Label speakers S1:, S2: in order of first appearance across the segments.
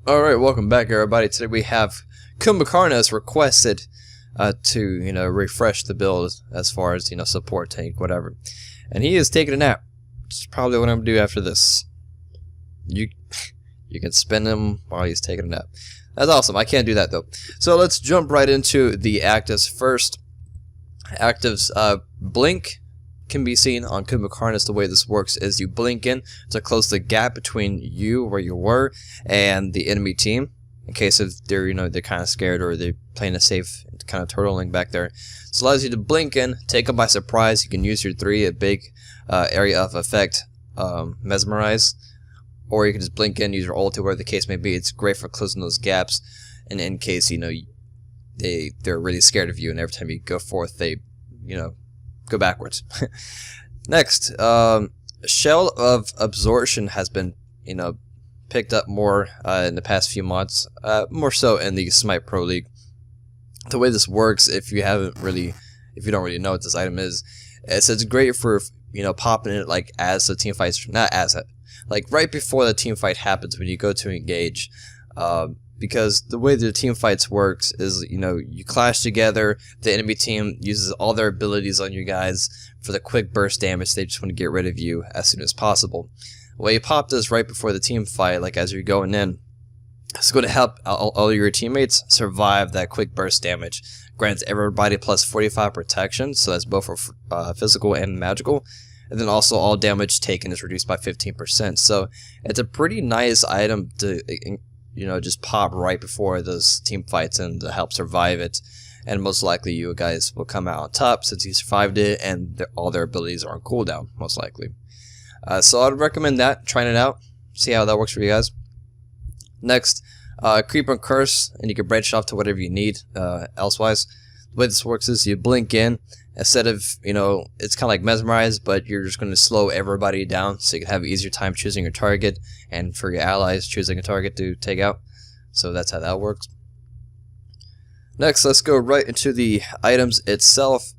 S1: Alright, welcome back everybody. Today we have Kumbhakarna has requested to, refresh the build as far as, support tank, whatever. And he is taking a nap. Which is probably what I'm going to do after this. You can spin him while he's taking a nap. That's awesome. I can't do that though. So let's jump right into the actives first. Actives, blink can be seen on Kumbhakarna. The way this works is you blink in to close the gap between you where you were and the enemy team in case if they're they're kind of scared or they're playing a safe kind of turtling back there. So it allows you to blink in, take them by surprise. You can use your 3, a big area of effect, mesmerize, or you can just blink in, use your ulti, whatever the case may be. It's great for closing those gaps, and in case they're really scared of you, and every time you go forth they go backwards. Next, Shell of Absorption has been, picked up more in the past few months, more so in the Smite Pro League. The way this works, if you don't really know what this item is, it's great for popping it like as the team fights, not as it, like right before the team fight happens when you go to engage. Because the way the team fights works is, you clash together, the enemy team uses all their abilities on you guys for the quick burst damage. They just want to get rid of you as soon as possible. Well, you pop this right before the team fight, like as you're going in. It's going to help all your teammates survive that quick burst damage. Grants everybody plus 45 protection, so that's both for physical and magical. And then also all damage taken is reduced by 15%. So it's a pretty nice item to just pop right before those team fights and to help survive it. And most likely you guys will come out on top since you survived it, and all their abilities are on cooldown, most likely. So I'd recommend that, trying it out, see how that works for you guys. Next, Creep and Curse, and you can branch it off to whatever you need elsewise. The way this works is you blink in, instead of, it's kind of like Mesmerize, but you're just going to slow everybody down so you can have an easier time choosing your target, and for your allies choosing a target to take out. So that's how that works. Next, let's go right into the items itself.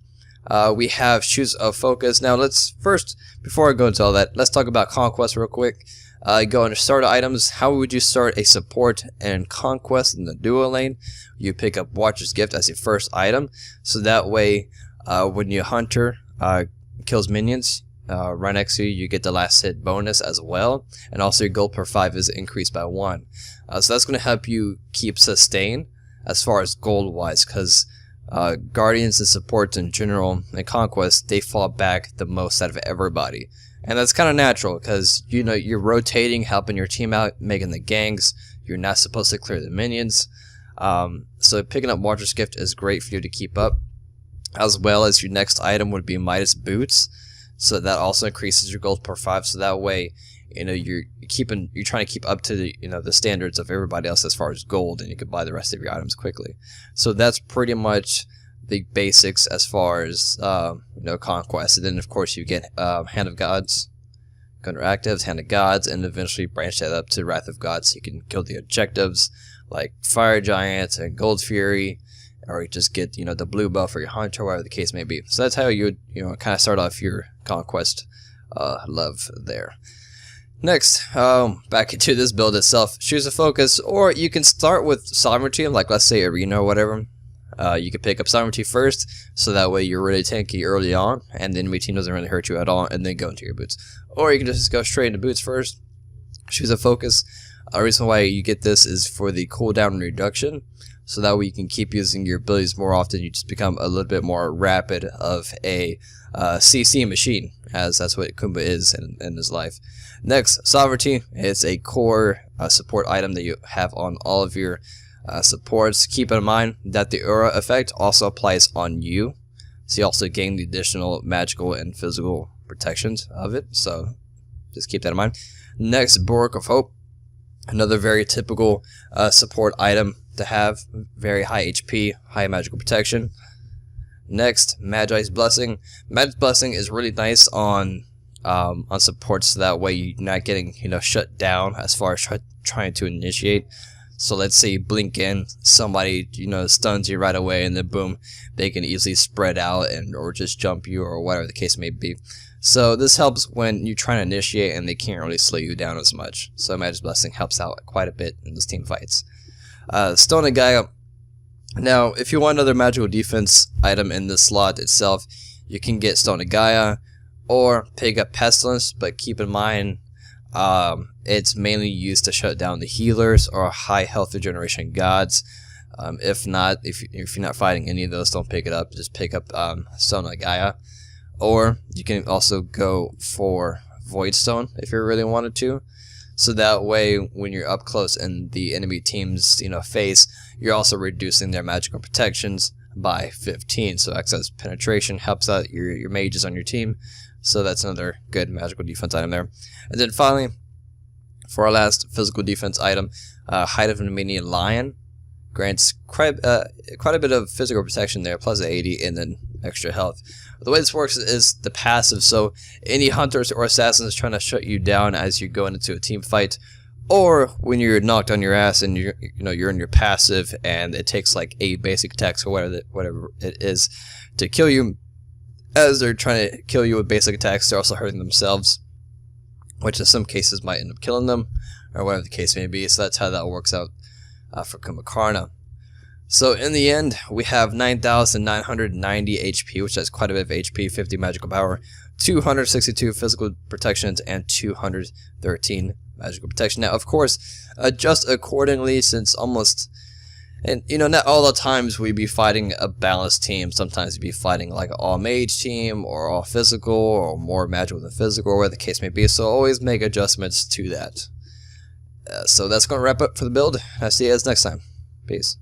S1: We have Shoes of Focus. Now let's first, before I go into all that, let's talk about Conquest real quick. Go into start items. How would you start a support and Conquest in the duo lane? You pick up Watcher's Gift as your first item, so that way when your hunter kills minions right next to you, you get the last hit bonus as well, and also your gold per 5 is increased by 1. So that's going to help you keep sustain as far as gold wise, because Guardians and supports in general and Conquest, they fall back the most out of everybody. And that's kind of natural because you're rotating, helping your team out, making the gangs. You're not supposed to clear the minions. So picking up Watcher's Gift is great for you to keep up. As well as your next item would be Midas Boots. So that also increases your gold per 5. So that way, you're trying to keep up to the the standards of everybody else as far as gold, and you can buy the rest of your items quickly. So that's pretty much the basics as far as Conquest. And then of course you get Hand of Gods, under actives, Hand of Gods, and eventually branch that up to Wrath of Gods, so you can kill the objectives like Fire Giant and Gold Fury, or you just get the blue buff for your hunter, whatever the case may be. So that's how you would kind of start off your Conquest love there. Next, back into this build itself, Shoes of Focus, or you can start with Sovereignty, like let's say Arena or whatever. You can pick up Sovereignty first, so that way you're really tanky early on, and the enemy team doesn't really hurt you at all, and then go into your boots. Or you can just go straight into boots first. Shoes of Focus. The reason why you get this is for the cooldown reduction, so that way you can keep using your abilities more often. You just become a little bit more rapid of a CC machine, as that's what Kumba is in his life. Next, Sovereignty. It's a core support item that you have on all of your supports. Keep in mind that the aura effect also applies on you, so you also gain the additional magical and physical protections of it, so just keep that in mind. Next, Bulwark of Hope, another very typical support item to have. Very high HP, high magical protection. Next, Magi's Blessing. Magi's Blessing is really nice on supports, so that way you're not getting shut down as far as trying to initiate. So let's say you blink in, somebody stuns you right away, and then boom, they can easily spread out or just jump you or whatever the case may be. So this helps when you try to initiate and they can't really slow you down as much. So Magic Blessing helps out quite a bit in those team fights. Stone of Gaia. Now, if you want another magical defense item in this slot itself, you can get Stone of Gaia or pick up Pestilence, but keep in mind it's mainly used to shut down the healers or high health regeneration gods. If you're not fighting any of those, don't pick it up. Just pick up Stone of Gaia. Or you can also go for Void Stone if you really wanted to. So that way, when you're up close in the enemy team's face, you're also reducing their magical protections by 15. So excess penetration helps out your mages on your team. So that's another good magical defense item there. And then finally, for our last physical defense item, Height of the Minion Lion grants quite a bit of physical protection there, plus 80, and then extra health. The way this works is the passive, so any hunters or assassins trying to shut you down as you go into a team fight, or when you're knocked on your ass and you're in your passive and it takes like 8 basic attacks or whatever it is to kill you. As they're trying to kill you with basic attacks, they're also hurting themselves, which in some cases might end up killing them, or whatever the case may be. So that's how that works out for Kumbhakarna. So in the end, we have 9,990 HP, which has quite a bit of HP, 50 magical power, 262 physical protections, and 213 magical protection. Now, of course, adjust accordingly, since not all the times we be fighting a balanced team. Sometimes we be fighting like an all mage team, or all physical, or more magical than physical, or whatever the case may be. So always make adjustments to that. So that's going to wrap up for the build. I'll see you guys next time. Peace.